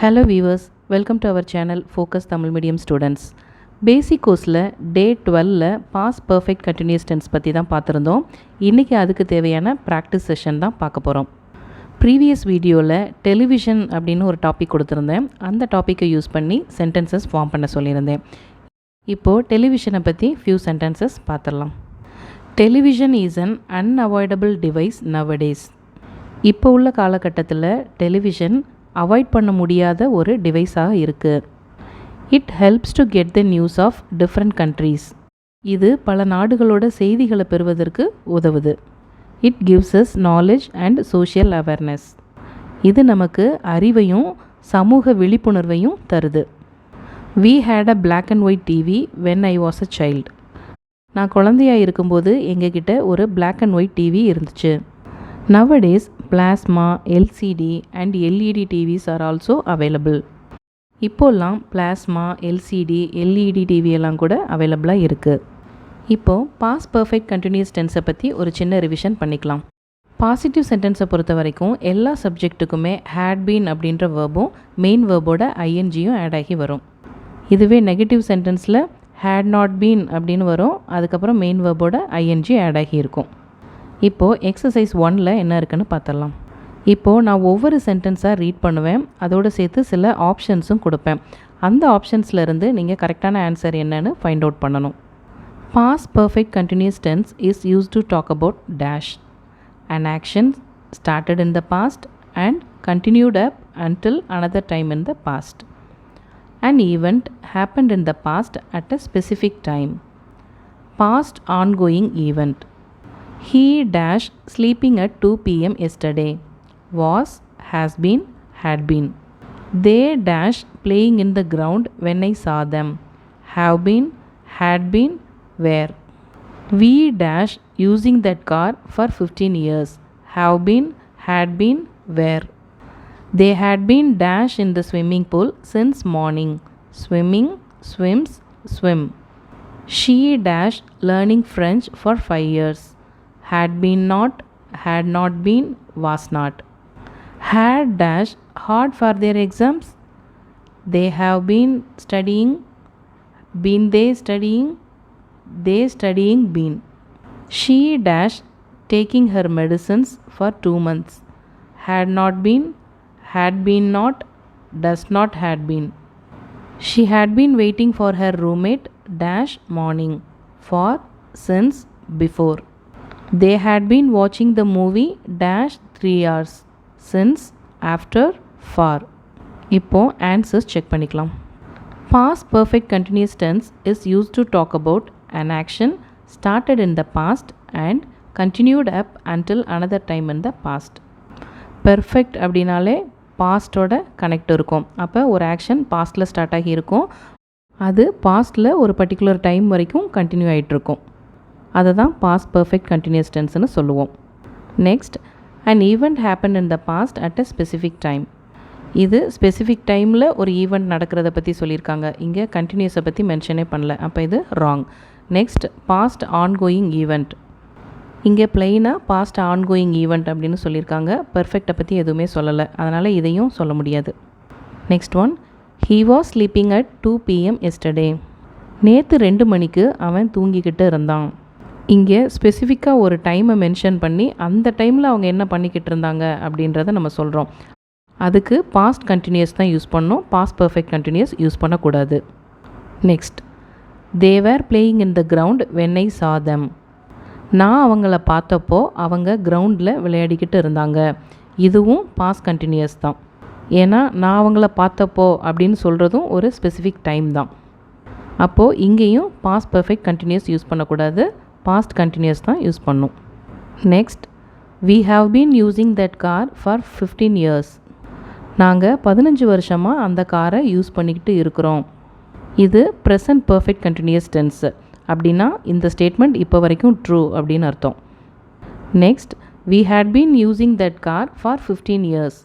Hello viewers, welcome to our channel Focus Tamil Medium Students. Basic courseல Day 12ல Past Perfect Continuous Tense பற்றி தான் பார்த்துருந்தோம். இன்றைக்கி அதுக்கு தேவையான ப்ராக்டிஸ் செஷன் தான் பார்க்க போகிறோம். ப்ரீவியஸ் வீடியோவில் டெலிவிஷன் அப்படின்னு ஒரு டாபிக் கொடுத்துருந்தேன். அந்த டாப்பிக்கை யூஸ் பண்ணி சென்டென்சஸ் ஃபார்ம் பண்ண சொல்லியிருந்தேன். இப்போது டெலிவிஷனை பற்றி ஃபியூ சென்டென்சஸ் பார்த்துடலாம். Television is an unavoidable device nowadays. இப்போ உள்ள காலகட்டத்தில் டெலிவிஷன் அவாய்ட் பண்ண முடியாத ஒரு டிவைஸாக இருக்குது. It helps to get the news of different countries. இது பல நாடுகளோட செய்திகளை பெறுவதற்கு உதவுது. It gives us knowledge and social awareness. இது நமக்கு அறிவையும் சமூக விழிப்புணர்வையும் தருது. We had a black and white TV when I was a child. நான் குழந்தையாக இருக்கும்போது எங்ககிட்ட ஒரு black and white TV இருந்துச்சு. Nowadays, plasma, LCD and LED TVs are also available. இப்போல்லாம் பிளாஸ்மா, எல்சிடி, எல்இடி டிவி எல்லாம் கூட அவைலபிளாக இருக்குது. இப்போது பாஸ்ட் பர்ஃபெக்ட் கண்டினியூஸ் டென்ஸை பற்றி ஒரு சின்ன ரிவிஷன் பண்ணிக்கலாம். பாசிட்டிவ் சென்டென்ஸை பொறுத்த வரைக்கும் எல்லா சப்ஜெக்ட்டுக்குமே ஹேட் பீன் அப்படின்ற வேர்பும் மெயின் வேர்போட ஐஎன்ஜியும் ஆட் ஆகி வரும். இதுவே நெகட்டிவ் சென்டென்ஸில் ஹேட் நாட் பீன் அப்படின்னு வரும், அதுக்கப்புறம் மெயின் வேர்போட ஐஎன்ஜி ஆட் ஆகி இருக்கும். இப்போது எக்ஸசைஸ் 1ல் என்ன இருக்குன்னு பார்த்துடலாம். இப்போது நான் ஒவ்வொரு சென்டென்ஸாக ரீட் பண்ணுவேன், அதோடு சேர்த்து சில ஆப்ஷன்ஸும் கொடுப்பேன். அந்த ஆப்ஷன்ஸ்லேருந்து நீங்கள் கரெக்டான ஆன்சர் என்னன்னு ஃபைண்ட் அவுட் பண்ணணும். Past perfect continuous tense is use to talk about dash. An action started in the past and continued up until another time in the past. An event happened in the past at a specific time. Past ongoing event. He dash sleeping at 2 p.m. yesterday. Was, has been, had been. They dash playing in the ground when I saw them. Have been, had been, were. We dash using that car for 15 years. Have been, had been, were. They had been dash in the swimming pool since morning. Swimming, swims, swim. She dash learning French for 5 years. Had been not, had not been, was not. Had dash hard for their exams. They have been studying, been they studying, they studying been. She dash taking her medicines for 2 months. Had not been, had been not, does not had been. She had been waiting for her roommate dash morning, for, since, before. They had been watching the movie dash 3 hours, since, after, for. இப்போ answers check பண்ணிக்கலாம். Past perfect continuous tense is used to talk about an action started in the past and continued up until another time in the past. Perfect அப்படின்னாலே பாஸ்டோட connect இருக்கும். அப்போ ஒரு action பாஸ்ட்டில் start ஆகி இருக்கும், அது பாஸ்ட்டில் ஒரு பர்டிகுலர் டைம் வரைக்கும் கண்டினியூ ஆகிட்டுருக்கும். அதை தான் பாஸ்ட் பர்ஃபெக்ட் கண்டினியூஸ் டென்ஸ்னு சொல்லுவோம். Next, an event happened in the past at a specific time. இது ஸ்பெசிஃபிக் டைமில் ஒரு ஈவெண்ட் நடக்கிறத பற்றி சொல்லியிருக்காங்க, இங்கே கண்டினியூஸை பற்றி மென்ஷனே பண்ணல, அப்போ இது wrong. Next, past ongoing event. இங்கே பிளெயினாக பாஸ்ட் ஆன்கோயிங் ஈவெண்ட் அப்படின்னு சொல்லியிருக்காங்க, பெர்ஃபெக்டை பற்றி எதுவுமே சொல்லலை, அதனால் இதையும் சொல்ல முடியாது. Next one, he was sleeping at 2 p.m. yesterday. நேற்று 2 மணிக்கு அவன் தூங்கிக்கிட்டு இருந்தான். இங்கே ஸ்பெசிஃபிக்காக ஒரு டைமை மென்ஷன் பண்ணி அந்த டைமில் அவங்க என்ன பண்ணிக்கிட்டு இருந்தாங்க அப்படின்றத நம்ம சொல்கிறோம். அதுக்கு பாஸ்ட் கண்டினியூஸ் தான் யூஸ் பண்ணணும், பாஸ்ட் பர்ஃபெக்ட் கண்டினியூஸ் யூஸ் பண்ணக்கூடாது. Next, they were playing in the ground when I saw them. நான் அவங்கள பார்த்தப்போ அவங்க கிரவுண்டில் விளையாடிக்கிட்டு இருந்தாங்க. இதுவும் பாஸ்ட் கண்டினியூஸ் தான், ஏன்னா நான் அவங்கள பார்த்தப்போ அப்படின்னு சொல்கிறதும் ஒரு ஸ்பெசிஃபிக் டைம் தான். அப்போது இங்கேயும் பாஸ்ட் பர்ஃபெக்ட் கண்டினியூஸ் யூஸ் பண்ணக்கூடாது, பாஸ்ட் கண்டினியூஸ் தான் யூஸ் பண்ணும். Next, we have been using that car for 15 years. நாங்கள் 15 வருஷமாக அந்த காரை யூஸ் பண்ணிக்கிட்டு இருக்கிறோம். இது ப்ரெசன்ட் பர்ஃபெக்ட் கண்டினியூஸ் டென்ஸ். அப்படின்னா இந்த ஸ்டேட்மெண்ட் இப்போ வரைக்கும் ட்ரூ அப்படின்னு அர்த்தம். Next, we had been using that car for 15 years.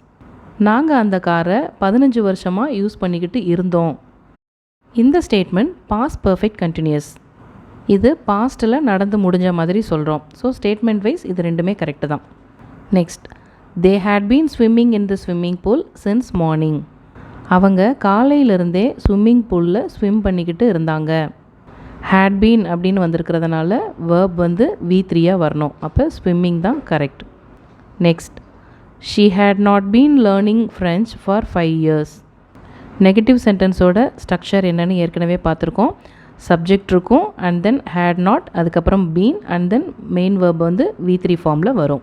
நாங்கள் அந்த காரை 15 வருஷமாக யூஸ் பண்ணிக்கிட்டு இருந்தோம். இந்த ஸ்டேட்மெண்ட் பாஸ்ட் பர்ஃபெக்ட் கண்டினியூஸ். இது பாஸ்ட்டில் நடந்து முடிஞ்ச மாதிரி சொல்கிறோம். ஸோ ஸ்டேட்மெண்ட் வைஸ் இது ரெண்டுமே கரெக்டு தான். Next, They had been swimming in the swimming pool since morning. அவங்க காலையிலிருந்தே ஸ்விம்மிங் பூலில் ஸ்விம் பண்ணிக்கிட்டு இருந்தாங்க. had been அப்படின்னு வந்திருக்கிறதுனால verb வந்து V3யாக வரணும். அப்போ ஸ்விம்மிங் தான் correct. Next, she had not been learning French for 5 years. Negative சென்டென்ஸோட ஸ்ட்ரக்சர் என்னன்னு ஏற்கனவே பார்த்துருக்கோம். சப்ஜெக்ட் இருக்கும் அண்ட் தென் had not, அதுக்கப்புறம் been and then main verb வந்து V3 ஃபார்மில் வரும்.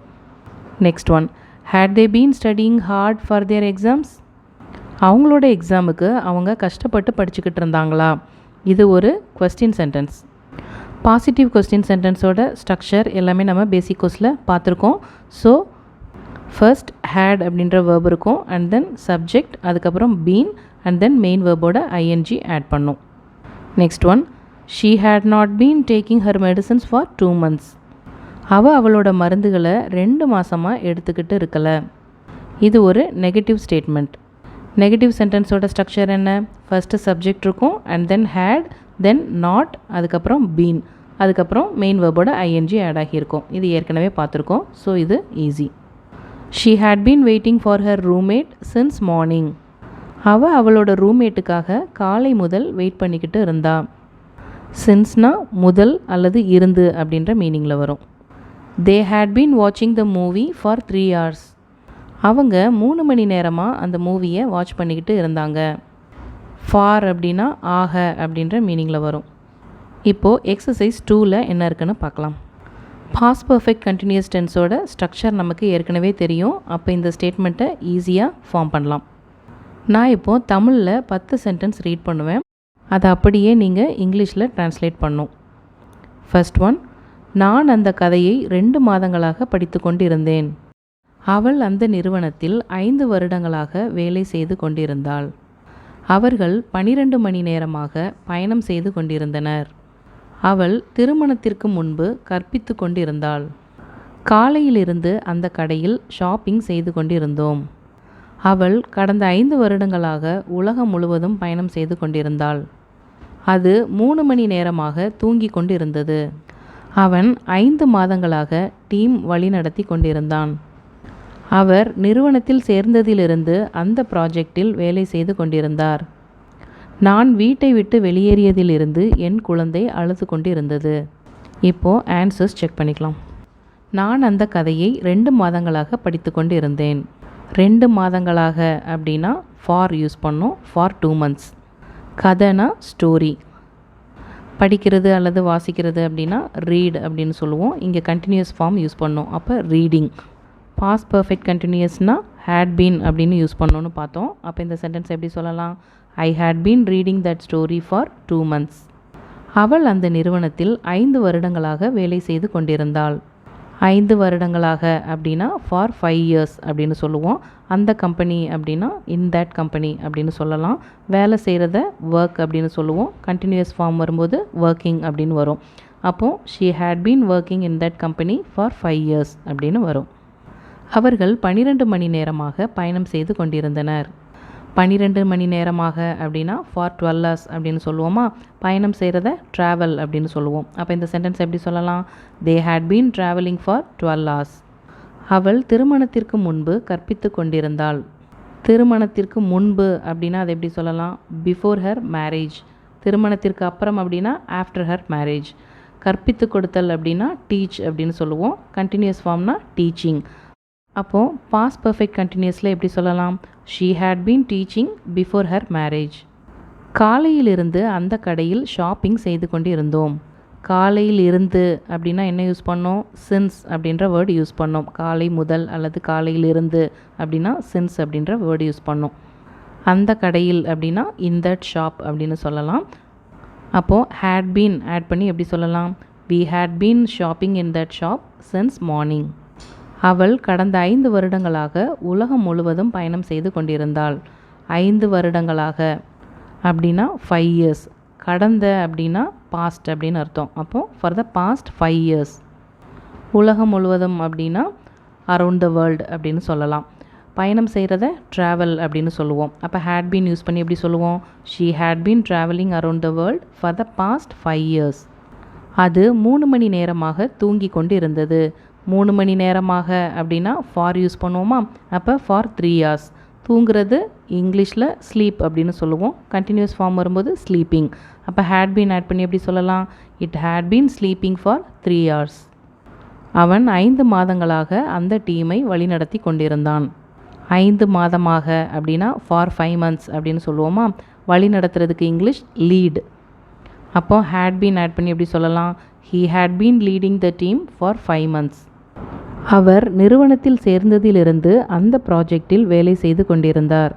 Next one, had they been studying hard for their exams? அவங்களோட எக்ஸாமுக்கு அவங்க கஷ்டப்பட்டு படிச்சுக்கிட்டு இருந்தாங்களா? இது ஒரு கொஸ்டின் சென்டென்ஸ். பாசிட்டிவ் கொஸ்டின் சென்டென்ஸோட ஸ்ட்ரக்சர் எல்லாமே நம்ம பேசிக் கோர்ஸில் பார்த்துருக்கோம். ஸோ ஃபர்ஸ்ட் had அப்படின்ற verb இருக்கும் அண்ட் தென் சப்ஜெக்ட், அதுக்கப்புறம் been அண்ட் தென் மெயின் வேர்போட ing ஆட் பண்ணும். Next one, she had not been taking her medicines for 2 months. அவளோட மருந்துகளை 2 மாதமாக எடுத்துக்கிட்டு இருக்கல. இது ஒரு நெகட்டிவ் ஸ்டேட்மெண்ட். நெகட்டிவ் சென்டென்ஸோட ஸ்ட்ரக்சர் என்ன? ஃபஸ்ட்டு சப்ஜெக்ட் இருக்கும் and then had, then not, அதுக்கப்புறம் been, அதுக்கப்புறம் மெயின் வேர்போட ing ஆட் ஆகியிருக்கும். இது ஏற்கனவே பார்த்துருக்கோம். ஸோ இது easy. she had been waiting for her roommate since morning. அவளோட ரூம்மேட்டுக்காக காலை முதல் வெயிட் பண்ணிக்கிட்டு இருந்தா. சின்ஸ்னா முதல் அல்லது இருந்து அப்படின்ற மீனிங்கில் வரும். they had been watching the movie for 3 hours. அவங்க 3 மணி நேரமாக அந்த மூவியை வாட்ச் பண்ணிக்கிட்டு இருந்தாங்க. ஃபார் அப்படின்னா ஆக அப்படின்ற மீனிங்கில் வரும். இப்போது எக்ஸசைஸ் 2ல் என்ன இருக்குன்னு பார்க்கலாம். பாஸ்ட் பர்ஃபெக்ட் கண்டினியூஸ் டென்ஸோட ஸ்ட்ரக்சர் நமக்கு ஏற்கனவே தெரியும். அப்போ இந்த ஸ்டேட்மெண்ட்டை ஈஸியாக ஃபார்ம் பண்ணலாம். நான் இப்போது தமிழில் 10 சென்டென்ஸ் ரீட் பண்ணுவேன். அதை அப்படியே நீங்கள் இங்கிலீஷில் ட்ரான்ஸ்லேட் பண்ணும். ஃபர்ஸ்ட் ஒன், நான் அந்த கதையை 2 மாதங்களாக படித்து கொண்டு இருந்தேன். அவள் அந்த நிறுவனத்தில் 5 வருடங்களாக வேலை செய்து கொண்டிருந்தாள். அவர்கள் 12 மணி நேரமாக பயணம் செய்து கொண்டிருந்தனர். அவள் திருமணத்திற்கு முன்பு கற்பித்து கொண்டிருந்தாள். காலையிலிருந்து அந்த கடையில் ஷாப்பிங் செய்து கொண்டிருந்தோம். அவள் கடந்த 5 வருடங்களாக உலகம் முழுவதும் பயணம் செய்து கொண்டிருந்தாள். அது 3 மணி நேரமாக தூங்கி கொண்டிருந்தது. அவன் 5 மாதங்களாக டீம் வழிநடத்தி கொண்டிருந்தான். அவர் நிறுவனத்தில் சேர்ந்ததிலிருந்து அந்த ப்ராஜெக்டில் வேலை செய்து கொண்டிருந்தார். நான் வீட்டை விட்டு வெளியேறியதிலிருந்து என் குழந்தை அழுது கொண்டிருந்தது. இப்போது ஆன்சர்ஸ் செக் பண்ணிக்கலாம். நான் அந்த கதையை 2 மாதங்களாக படித்து கொண்டு இருந்தேன். 2 மாதங்களாக அப்படின்னா ஃபார் யூஸ் பண்ணோம். For 2 months. கதைனா ஸ்டோரி. படிக்கிறது அல்லது வாசிக்கிறது அப்படின்னா ரீட் அப்படின்னு சொல்லுவோம். இங்கே கண்டினியூஸ் ஃபார்ம் யூஸ் பண்ணோம். அப்போ ரீடிங். பாஸ்ட் பர்ஃபெக்ட் கண்டினியூஸ்னால் had been அப்படின்னு யூஸ் பண்ணோன்னு பார்த்தோம். அப்போ இந்த சென்டென்ஸ் எப்படி சொல்லலாம்? I had been reading that story for 2 months. அவள் அந்த நிறுவனத்தில் 5 வருடங்களாக வேலை செய்து கொண்டிருந்தாள். 5 வருடங்களாக அப்படின்னா ஃபார் 5 years அப்படின்னு சொல்லுவோம். அந்த கம்பெனி அப்படின்னா இன் தட் கம்பெனி அப்படின்னு சொல்லலாம். வேலை செய்கிறத ஒர்க் அப்படின்னு சொல்லுவோம். கண்டினியூஸ் ஃபார்ம் வரும்போது ஒர்க்கிங் அப்படின்னு வரும். அப்போது she had been working in that company for 5 years அப்படின்னு வரும். அவர்கள் 12 மணி நேரமாக பயணம் செய்து கொண்டிருந்தனர். 12 மணி நேரமாக அப்படின்னா ஃபார் 12 hours அப்படின்னு சொல்லுவோமா? பயணம் செய்கிறத ட்ராவல் அப்படின்னு சொல்லுவோம். அப்போ இந்த சென்டென்ஸ் எப்படி சொல்லலாம்? they had been traveling for 12 hours. அவள் திருமணத்திற்கு முன்பு கற்பித்து கொண்டிருந்தாள். திருமணத்திற்கு முன்பு அப்படின்னா அதை எப்படி சொல்லலாம்? Before her marriage. திருமணத்திற்கு அப்புறம் அப்படின்னா ஆஃப்டர் ஹர் மேரேஜ். கற்பித்து கொடுத்தல் அப்படின்னா டீச் அப்படின்னு சொல்லுவோம். கண்டினியூஸ் ஃபார்ம்னா டீச்சிங். அப்போது பாஸ்ட் பர்ஃபெக்ட் கண்டினியூஸில் எப்படி சொல்லலாம்? she had been teaching before her marriage. காலையிலிருந்து அந்த கடையில் ஷாப்பிங் செய்து கொண்டு இருந்தோம். காலையில் இருந்து அப்படின்னா என்ன யூஸ் பண்ணோம்? சின்ஸ் அப்படின்ற வேர்டு யூஸ் பண்ணோம். காலை முதல் அல்லது காலையிலிருந்து அப்படின்னா சின்ஸ் அப்படின்ற வேர்டு யூஸ் பண்ணோம். அந்த கடையில் அப்படின்னா in that shop அப்படின்னு சொல்லலாம். அப்போது had been ஆட் பண்ணி எப்படி சொல்லலாம்? we had been shopping in that shop since morning. அவள் கடந்த 5 வருடங்களாக உலகம் முழுவதும் பயணம் செய்து கொண்டிருந்தாள். 5 வருடங்களாக அப்படின்னா 5 years. கடந்த அப்படின்னா பாஸ்ட் அப்படின்னு அர்த்தம். அப்போது ஃபார் த பாஸ்ட் 5 years. உலகம் முழுவதும் அப்படின்னா அரவுண்ட் த வேர்ல்டு அப்படின்னு சொல்லலாம். பயணம் செய்கிறத ட்ராவல் அப்படின்னு சொல்லுவோம். அப்போ had been யூஸ் பண்ணி எப்படி சொல்லுவோம்? she had been traveling around the world for the past 5 years. அது 3 மணி நேரமாக தூங்கி கொண்டு இருந்தது. 3 மணி நேரமாக அப்படின்னா ஃபார் யூஸ் பண்ணுவோமா? அப்போ ஃபார் 3 hours. தூங்குறது இங்கிலீஷில் ஸ்லீப் அப்படின்னு சொல்லுவோம். கண்டினியூஸ் ஃபார்ம் வரும்போது ஸ்லீப்பிங். அப்போ had been ஆட் பண்ணி எப்படி சொல்லலாம்? It had been sleeping for 3 hours. அவன் 5 மாதங்களாக அந்த டீமை வழிநடத்தி கொண்டிருந்தான். 5 மாதமாக அப்படின்னா ஃபார் 5 months அப்படின்னு சொல்லுவோமா? வழி நடத்துறதுக்கு இங்கிலீஷ் லீட். அப்போ had been ஆட் பண்ணி எப்படி சொல்லலாம்? he had been leading the team for 5 months. அவர் நிறுவனத்தில் சேர்ந்ததிலிருந்து அந்த ப்ராஜெக்டில் வேலை செய்து கொண்டிருந்தார்.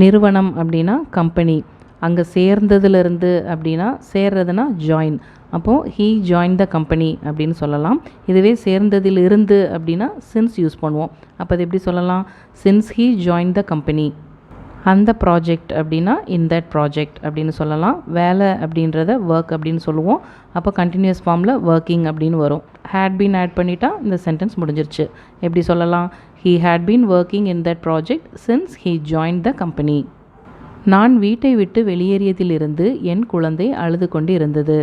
நிறுவனம் அப்படின்னா கம்பெனி. அங்கே சேர்ந்ததுலேருந்து அப்படின்னா சேர்றதுனா ஜாயின். அப்போது he joined the company அப்படின்னு சொல்லலாம். இதுவே சேர்ந்ததிலிருந்து அப்படின்னா since யூஸ் பண்ணுவோம். அப்போ அது எப்படி சொல்லலாம்? since he joined the company. அந்த ப்ராஜெக்ட் அப்படின்னா in that project அப்படின்னு சொல்லலாம். வேலை அப்படின்றத ஒர்க் அப்படின்னு சொல்லுவோம். அப்போ கண்டினியூஸ் ஃபார்மில் ஒர்க்கிங் அப்படின்னு வரும். had been ஆட் பண்ணிட்டா இந்த சென்டென்ஸ் முடிஞ்சிருச்சு. எப்படி சொல்லலாம்? he had been working in that project since he joined the company. நான் வீட்டை விட்டு வெளியேறியதிலிருந்து என் குழந்தை அழுது கொண்டு இருந்தது.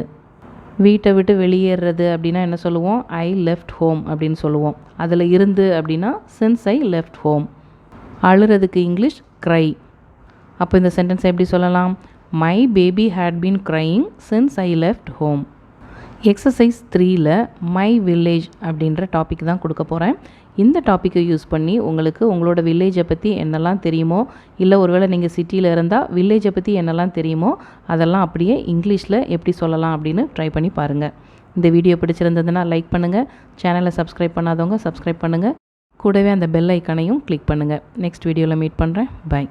வீட்டை விட்டு வெளியேறது அப்படின்னா என்ன சொல்லுவோம்? ஐ லெஃப்ட் ஹோம் அப்படின்னு சொல்லுவோம். அதில் இருந்து அப்படின்னா since I left home. அழுறதுக்கு இங்கிலீஷ் க்ரை. அப்போ இந்த சென்டென்ஸ் எப்படி சொல்லலாம்? My baby had been crying since I left home. Exercise 3ல் மை வில்லேஜ் அப்படின்ற டாபிக் தான் கொடுக்க போகிறேன். இந்த டாப்பிக்கை யூஸ் பண்ணி உங்களுக்கு உங்களோட வில்லேஜை பற்றி என்னெல்லாம் தெரியுமோ, இல்லை ஒருவேளை நீங்கள் சிட்டியில் இருந்தால் வில்லேஜை பற்றி என்னெல்லாம் தெரியுமோ அதெல்லாம் அப்படியே இங்கிலீஷில் எப்படி சொல்லலாம் அப்படின்னு ட்ரை பண்ணி பாருங்கள். இந்த வீடியோ பிடிச்சிருந்ததுன்னா லைக் பண்ணுங்கள். சேனலை சப்ஸ்கிரைப் பண்ணாதவங்க சப்ஸ்கிரைப் பண்ணுங்கள். கூடவே அந்த பெல் ஐக்கானையும் கிளிக் பண்ணுங்கள். நெக்ஸ்ட் வீடியோவில் மீட் பண்ணுறேன். பை.